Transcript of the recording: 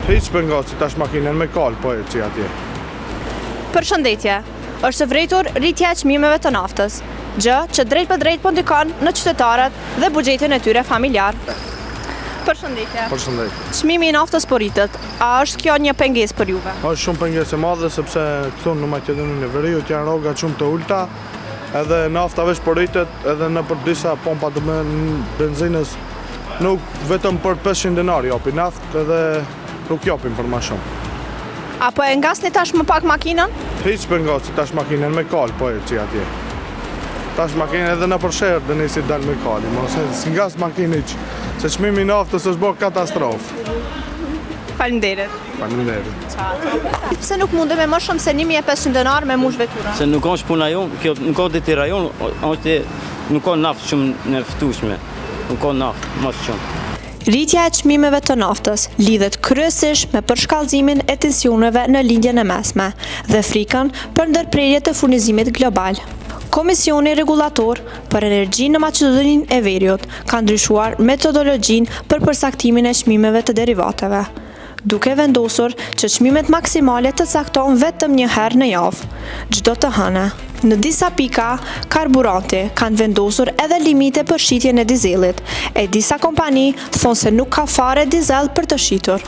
Hiç pengosi tash makinën me kal, po e që atje. Përshëndetje. Është vritur rritja e çmimeve të naftës, gjë që drejt për drejt po ndikon në qytetarët dhe buxhetin e tyre familjar. Përshëndetje. Përshëndetje. Çmimi i naftës po rritet. A është kjo një pengesë për juve? Është shumë pengesë e madhe sepse këtu në Maqedoninë e Veriut janë rroga shumë të ulta, edhe nafta veç po rritet edhe në për disa pompa të benzinës nuk vetëm për 500 denar japin naftë edhe nuk japin për më shumë. Apo e ngasni tash më pak makinën? Hiç pengosi tash makinën me kal, po e që atje. Tash makinën edhe në përsherë dhe nisi dal me kali, mos si ngas makinë hiç, se çmimi i naftës është bërë katastrofë. Faleminderit. Faleminderit. Pse nuk mundem me më shumë se 1500 denar me mush vetura? Se nuk është puna jonë, kjo nuk ka deti rajon, nuk ka naftë shumë në ftueshme. Nuk ka naftë, më shumë. Rritja e çmimeve të naftës lidhet kryesisht me përshkallëzimin e tensioneve në lindjen e mesme dhe frikën për ndërprerje të furnizimit global. Komisioni Rregullator për Energjinë në Maqedoninë e Veriut ka ndryshuar metodologjinë për përsaktimin e çmimeve të derivateve, duke vendosur që çmimet maksimale të caktohen vetëm një herë në javë, çdo të hënë. Në disa pika, karburanti kanë vendosur edhe limite për shitjen e dizelit, e disa kompani thonë se nuk ka fare dizel për të shitur.